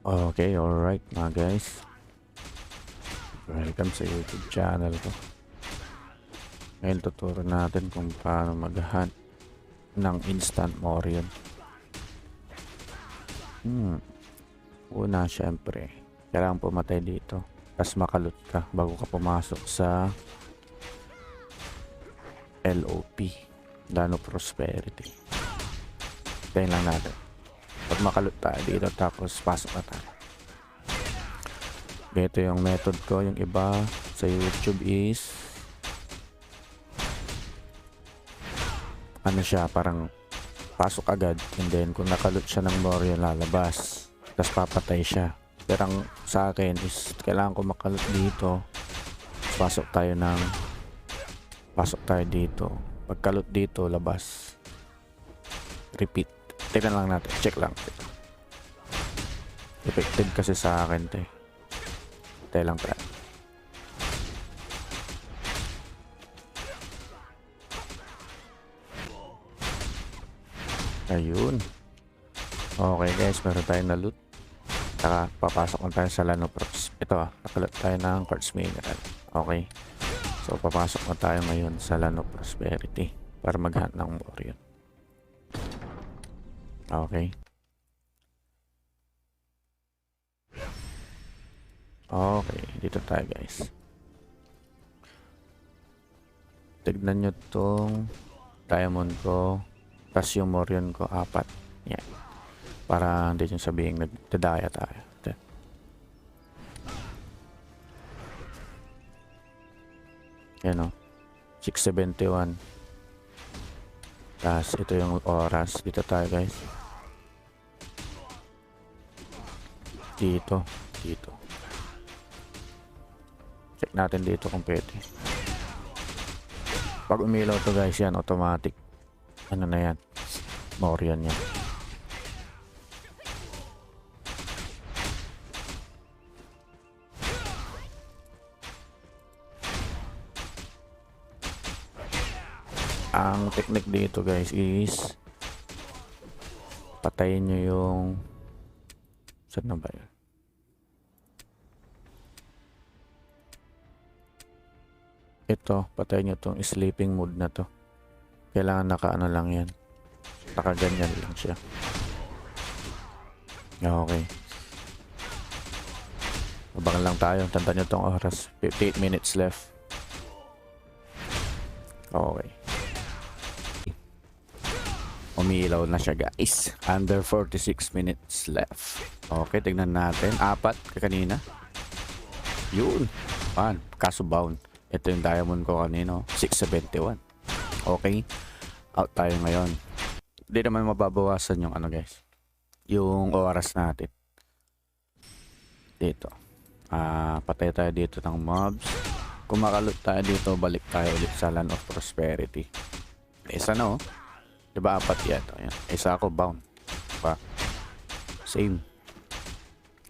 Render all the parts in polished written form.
Okay, alright mga guys. Welcome sa YouTube channel ko. Ngayon tuturo natin kung paano mag-hunt ng instant Morion. Una, syempre, kailangan pumatay dito. Tapos makalot ka bago ka pumasok sa LOP, Land of Prosperity. Tayo lang natin. Pag makalot tayo dito, tapos pasok na tayo. Ito yung method ko. Yung iba sa YouTube is ano siya, parang pasok agad, and then kung nakalot siya ng Morion, lalabas, tapos papatay siya. Pero ang sa akin is kailangan ko makalot dito, pasok tayo dito, pagkalot dito, labas, repeat. Tignan lang natin, check lang. Effective kasi sa akin to. Tayo lang tayo. Ayun. Okay guys, meron tayong na loot. Saka papasok na tayo sa Land of Prosperity. Ito nakalot tayo ng quartz mineral. Okay. So papasok na tayo ngayon sa Land of Prosperity para mag-hunt ng Morion. Okay. Okay, dito tayo guys. Tignan nyo tong diamond ko, tas yung Morion ko 4. Yan. Para hindi nyo sabihin nagdadaya tayo. Yan o. 671. Tas ito yung oras. Dito tayo guys. Dito. Check natin dito kung pwede. Pag umilaw to guys, yan automatic. Ano na yan? Morion yan. Ang technique dito guys is patayin nyo yung saan na ba yun? Ito, patayin nyo tong sleeping mode na to. Kailangan naka-ano lang yan, naka-ganyan lang siya. Okay, abangan lang tayo. Tandaan nyo tong oras, 58 minutes left. Okay, umiilaw na siya guys. Under 46 minutes left. Okay, tignan natin. 4 kanina. Yun. Kaso bound. Ito yung diamond ko kanino. 671. Okay. Out tayo ngayon. Hindi naman mababawasan yung ano guys. Yung oras natin. Dito. Patay tayo dito ng mobs. Kung makalot tayo dito, balik tayo ulit sa Land of Prosperity. Isa na oh. Diba 4 yan? Ayan. Isa ako bound. Diba? Same.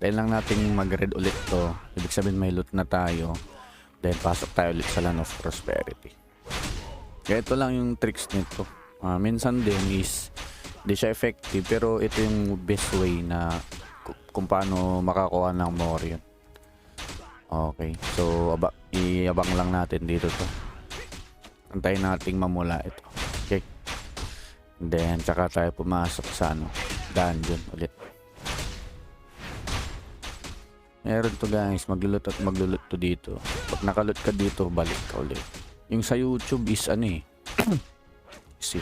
Dahil lang natin mag-red ulit to. Ibig sabihin may loot na tayo. Then pasok tayo ulit sa Land of Prosperity. Kaya ito lang yung tricks nito. Minsan din is di siya effective, pero ito yung best way na kung paano makakuha ng Morion. Okay. So iabang lang natin dito to. Antayin nating mamula ito. Okay. And then tsaka tayo pumasok sa dungeon ulit. Meron to guys, maglulot at maglulot to dito. Pag nakalot ka dito, balik ka ulit. Yung sa YouTube is ano eh. See.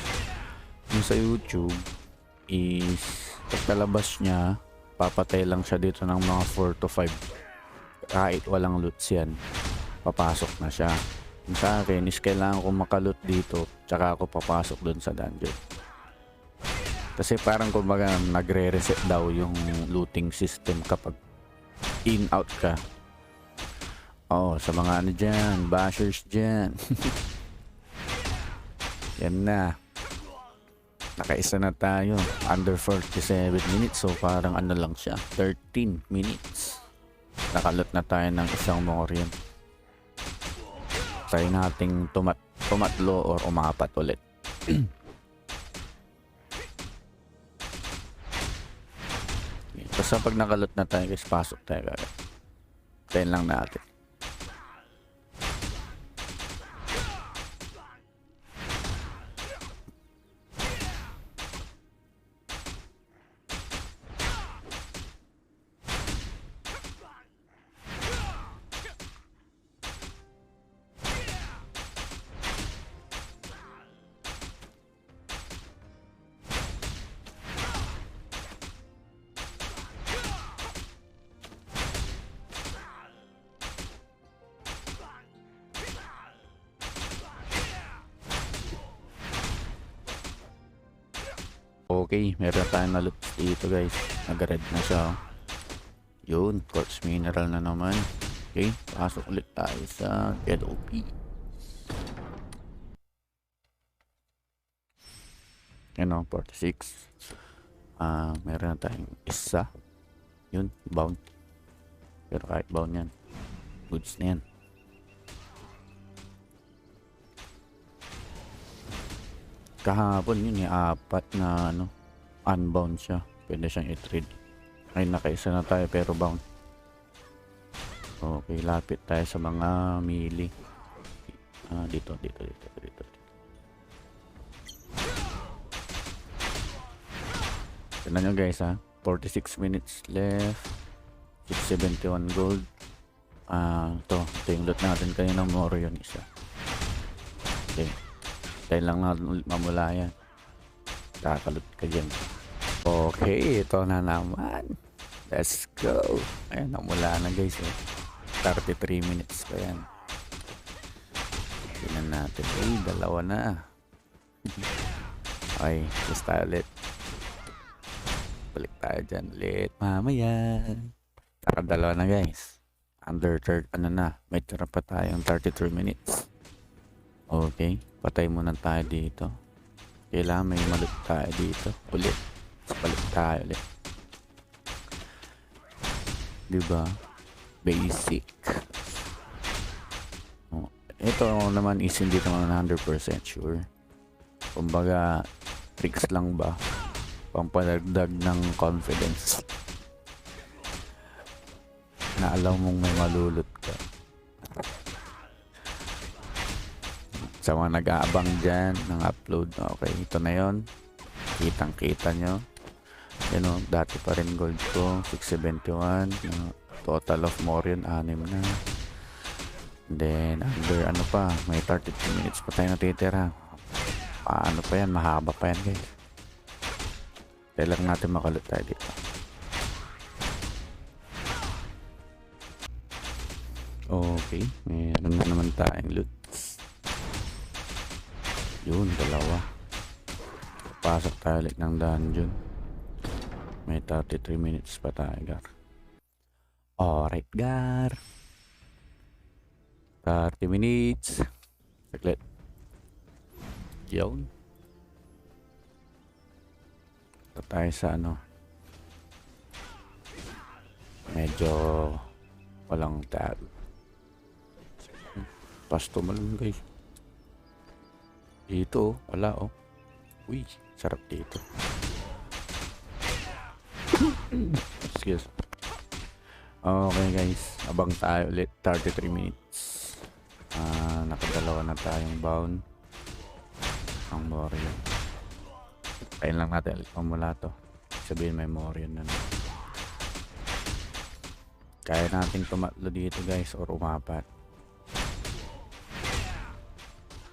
Yung sa YouTube is pagkalabas niya, papatay lang siya dito ng mga 4 to 5. Kahit walang loots yan, papasok na siya. Yung sa akin is kailangan ko makalot dito, tsaka ako papasok dun sa dungeon. Kasi parang kumbaga nagre-reset daw yung looting system kapag in-out ka. Oh, sa mga ano dyan, bashers dyan. Yan na. Nakaisa na tayo. Under 47 minutes. So parang ano lang siya, 13 minutes. Nakalot na tayo ng isang Morion. Try nating tumatlo or umapat ulit. Basta pag nakalot na tayo guys, pasok tayo agad. Tayin lang natin. Okay, meron tayong na-loot dito guys. Nag-red na siya. Oh. Yun, quartz mineral na naman. Okay, pasok ulit tayo sa LOP. Yan o, 46. Meron na tayong isa. Yun, bound. Pero kahit bound yan, goods na yan. Kahapon yun, apat na ano, unbound siya. Pwede siyang i-trade. Ngayon nakaisa na tayo pero bound. Okay, lapit tayo sa mga melee. Dito. Tignan nyo guys 46 minutes left. 671 gold. Ito yung loot natin kanina ng Morion isa. Okay. Tayo lang natin ulit mamula yan. Kakalot ka dyan. Okay, ito na naman. Let's go. Ayan, namula na guys. 33 minutes pa yan. Tingnan natin. Dalawa na. Okay, just tayo ulit. Balik tayo dyan ulit. Mamaya. Dalawa na guys. Under third, may tira pa tayong 33 minutes. Okay, patay muna tayo dito. Kailangan may malut tayo dito. Ulit. Balik tayo ulit. Diba? Basic. Ito naman is hindi naman 100% sure. Kumbaga, tricks lang ba? Pampadagdag ng confidence. Na alam mong may malulot ka. Sa mga nag-aabang dyan ng upload, okay, ito na yon. Kitang kita nyo. Yan o, dati pa rin gold ko 671. Total of Morion 6 na. And then under ano pa, may 32 minutes pa tayo natitira. Paano pa yan, mahaba pa yan guys. Kailangan natin makalot tayo dito. Okay, meron na naman tayong loot. Yun, dalawa. Pasok tayo ulit ng dungeon. May 33 minutes pa tayo, Gar. Alright, Gar. 30 minutes. Saglit. Yun. Ito tayo sa ano. Medyo walang tab. Pasto malang guys. Dito, wala oh. Uy, sarap dito. Excuse. Okay guys, abang tayo ulit. 33 minutes. Nakadalawa na tayong bound. Ang Morion. Kain lang natin ulit pamula to. Sabihin may Morion na. Kaya natin tumatlo dito guys or umapat.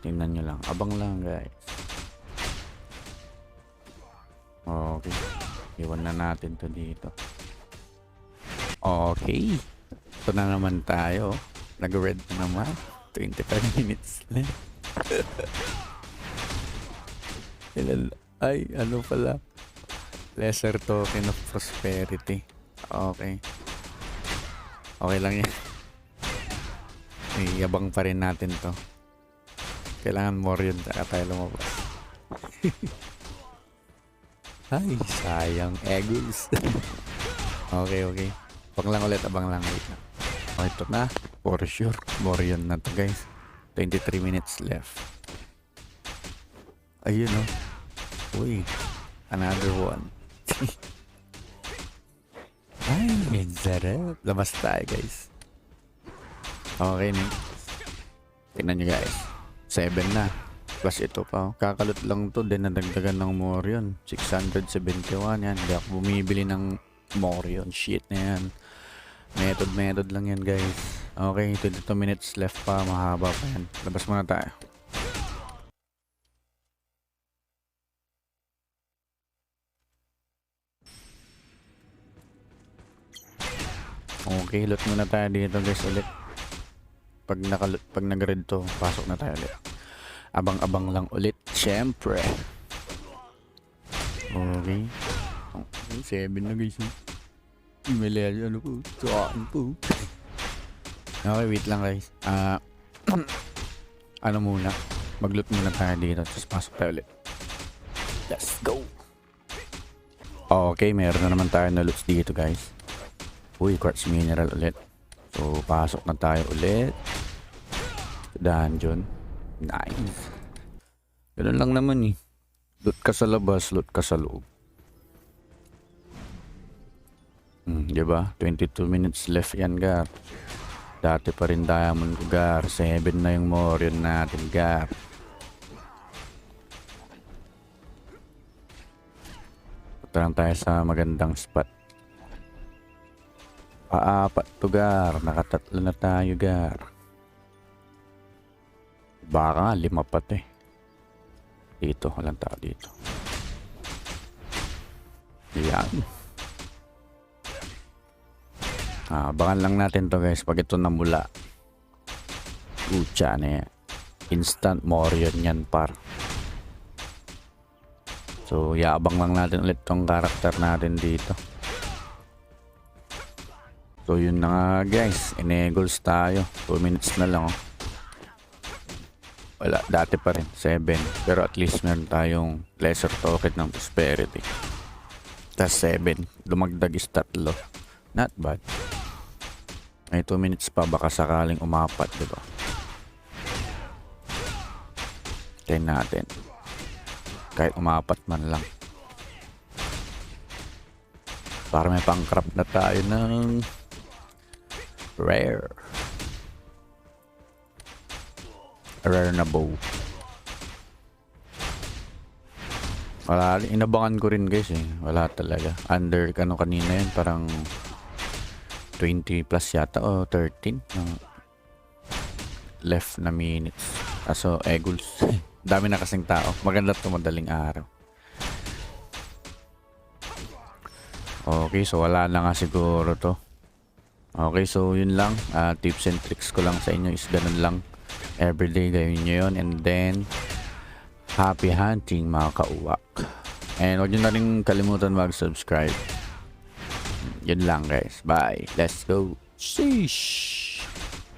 Tingnan nyo lang. Abang lang guys. Okay. Iwan na natin to dito. Okay. Ito na naman tayo. Nag-red na naman. 25 minutes left. Ay, ano pala. Lesser token of prosperity. Okay. Okay lang yan. Iyabang pa rin natin to. Kailangan Morion saka tayo lumabas. Ay, sayang. Egos. Okay. Abang lang ulit, abang lang. Wait na. Oh, ito na. For sure. Morion na to guys. 23 minutes left. Ayun oh. Uy. Another one. Ay, ang sarap. Labas tayo guys. Okay na. Tingnan nyo guys. 7 na. Plus ito pa. Oh. Kakalot lang to. Then nadagdagan ng Morion. 671 yan. Hindi ako bumibili ng Morion. Shit na yan. Method lang yan guys. Okay, 22 minutes left pa. Mahaba pa yan. Labas muna tayo. Okay, loot muna tayo dito guys ulit. Pag nag-red to, pasok na tayo ulit. Abang-abang lang ulit, syempre. Okay. Okay, 7 na guys. May ano po, saan po. Okay, wait lang guys. Ano muna, mag-loot muna tayo dito, tapos pasok tayo ulit. Let's go. Okay, meron na naman tayo na loots dito guys. Uy, quartz mineral ulit. So, pasok na tayo ulit. Dungeon. Nice. Ganun lang naman eh. Loot ka sa labas, loot ka sa loob. Diba? 22 minutes left yan, Gar. Dati pa rin diamond ko, Gar. 7 na yung Morion natin, Gar. Punta lang tayo sa magandang spot. Paapat to, Gar. Nakatatlo na tayo, Gar. Baka nga, 5 pat eh. Dito, walang tao dito. Yan. Abangan lang natin to guys. Pag ito namula. Ucha na yan. Instant Morion yan par. So, yaabang lang natin ulit tong karakter natin dito. So, yun na nga guys. Enables tayo. 2 minutes na lang oh. Wala, dati pa rin. 7. Pero at least meron tayong lesser token ng prosperity. Tas 7. Dumagdag is 3. Not bad. May 2 minutes pa. Baka sakaling umapat, diba? Tayo natin. Kahit umapat man lang. Para may pang-crop na tayo ng rare. Rare na bow. Wala, inabangan ko rin guys eh. Wala talaga. Under ano kanina yun, parang 20 plus yata o 13 left na minutes. Aso eguls. Dami na kasing tao. Maganda ito madaling araw. Okay, so wala na nga siguro to. Okay, so yun lang. Tips and tricks ko lang sa inyo is ganun lang. Everyday gawin nyo yun. And then happy hunting mga kauwak. And huwag nyo na rin kalimutan mag-subscribe. Yun lang guys. Bye. Let's go. Sheesh.